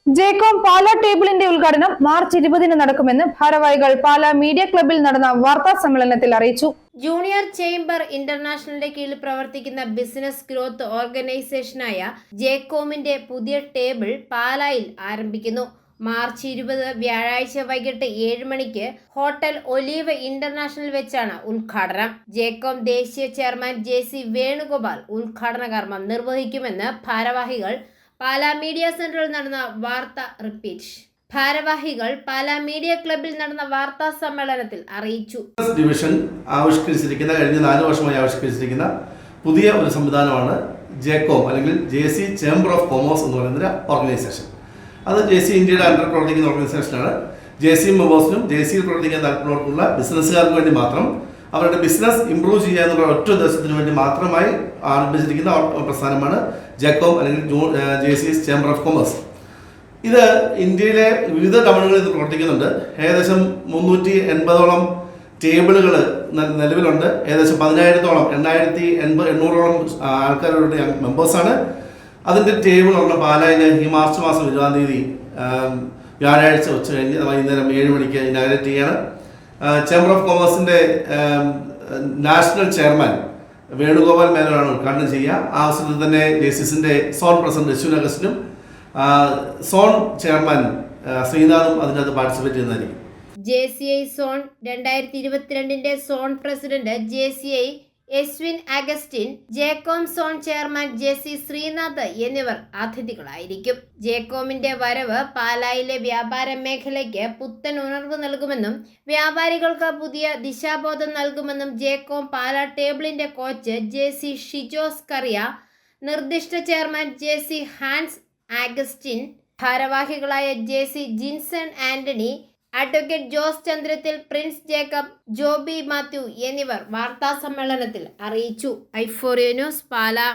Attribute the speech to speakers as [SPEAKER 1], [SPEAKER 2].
[SPEAKER 1] ജേക്കോം പാലാ ടേബിളിന്റെ ഉദ്ഘാടനം മാർച്ച് 20 നടക്കുമെന്ന് ഭാരവാഹികൾ പാലാ മീഡിയ ക്ലബ്ബിൽ നടന്ന വാർത്താ സമ്മേളനത്തിൽ അറിയിച്ചു.
[SPEAKER 2] ജൂനിയർ ചേംബർ ഇന്റർനാഷണലിന്റെ കീഴിൽ പ്രവർത്തിക്കുന്ന ബിസിനസ് ഗ്രോത്ത് ഓർഗനൈസേഷനായ ജേക്കോമിന്റെ പുതിയ ടേബിൾ പാലായിൽ ആരംഭിക്കുന്നു. മാർച്ച് 20 വ്യാഴാഴ്ച വൈകിട്ട് 7 മണിക്ക് ഹോട്ടൽ ഒലീവ് ഇന്റർനാഷണൽ വെച്ചാണ് ഉദ്ഘാടനം. ജേക്കോം ദേശീയ ചെയർമാൻ JC വേണുഗോപാൽ ഉദ്ഘാടന കർമ്മം നിർവഹിക്കുമെന്ന് ഭാരവാഹികൾ പാലാ മീഡിയ സെന്ററിൽ നടന്ന ഭാരവാഹികൾ പാലാ മീഡിയ ക്ലബ്ബിൽ നടന്ന വാർത്താ സമ്മേളനത്തിൽ അറിയിച്ചു.
[SPEAKER 3] ഡിവിഷൻ ആവിഷ്കരിച്ചിരിക്കുന്ന കഴിഞ്ഞ 4 വർഷമായി ആവിഷ്കരിച്ചിരിക്കുന്ന പുതിയ ഒരു സംവിധാനമാണ് ജേക്കോം അല്ലെങ്കിൽ JC ചേംബർ ഓഫ് കൊമേഴ്സ് എന്ന് പറയുന്ന ഓർഗനൈസേഷൻ. അത് JC ഇന്ത്യയുടെ അണ്ടർ പ്രവർത്തിക്കുന്ന ഓർഗനൈസേഷനാണ്. JC മെമ്പേഴ്സിനും JCയിൽ പ്രവർത്തിക്കാൻ താല്പര്യമുള്ള ബിസിനസ്സുകാർക്ക് വേണ്ടി മാത്രം അവരുടെ ബിസിനസ് ഇംപ്രൂവ് ചെയ്യുക എന്നുള്ള ഒറ്റ ഉദ്ദേശത്തിന് വേണ്ടി മാത്രമായി ആരംഭിച്ചിരിക്കുന്ന പ്രസ്ഥാനമാണ് ജേക്കോം അല്ലെങ്കിൽ JC ചേംബർ ഓഫ് കൊമേഴ്സ്. ഇത് ഇന്ത്യയിലെ വിവിധ ടൗണുകളിൽ ഇത് പ്രവർത്തിക്കുന്നുണ്ട്. ഏകദേശം 380ഓളം ടേബിളുകൾ നിലവിലുണ്ട്. ഏകദേശം 10,000-ഓളം 8,800ഓളം ആൾക്കാരുടെ മെമ്പേഴ്സാണ്. അതിൻ്റെ ടേബിൾ ഉള്ള പാലായിൽ ഈ മാർച്ച് മാസം 20 വ്യാഴാഴ്ച ഉച്ച കഴിഞ്ഞ് വൈകുന്നേരം 7 മണിക്ക് ഇനാഗ്രേറ്റ് ചെയ്യാണ്. ചേംബർ ഓഫ് കൊമേഴ്സിൻ്റെ നാഷണൽ ചെയർമാൻ വേണുഗോപാൽ മേനോനാണ് ഉദ്ഘാടനം ചെയ്യുക. ആ അവസരത്തിൽ തന്നെ JCസിൻ്റെ സോൺ പ്രസിഡന്റ് അശ്വിൻ അഗസ്റ്റിനും സോൺ ചെയർമാൻ ശ്രീനാഥും അതിനകത്ത് പാർട്ടിസിപ്പേറ്റ് ചെയ്യുന്നതായിരിക്കും.
[SPEAKER 2] JCI zone 2022 zone president JCI എസ്വിൻ അഗസ്റ്റിൻ, ജേക്കോം സോൺ ചെയർമാൻ JC ശ്രീനാഥ് എന്നിവർ അതിഥികളായിരിക്കും. ജേക്കോമിന്റെ വരവ് പാലായിലെ വ്യാപാര മേഖലയ്ക്ക് പുത്തൻ ഉണർവ് നൽകുമെന്നും വ്യാപാരികൾക്ക് പുതിയ ദിശാബോധം നൽകുമെന്നും ജേക്കോം പാലാ ടേബിളിന്റെ കോച്ച് JC ഷിജോസ് കറിയ, നിർദ്ദിഷ്ട ചെയർമാൻ JC ഹാൻസ് ആഗസ്റ്റിൻ, ഭാരവാഹികളായ JC Jinson Antony, advocate Jose ചന്ദ്രത്തിൽ, Prince Jacob, Joby Mathew എന്നിവർ വാർത്താ സമ്മേളനത്തിൽ അറിയിച്ചു. ഐഫോറിയ ന്യൂസ്, പാലാ.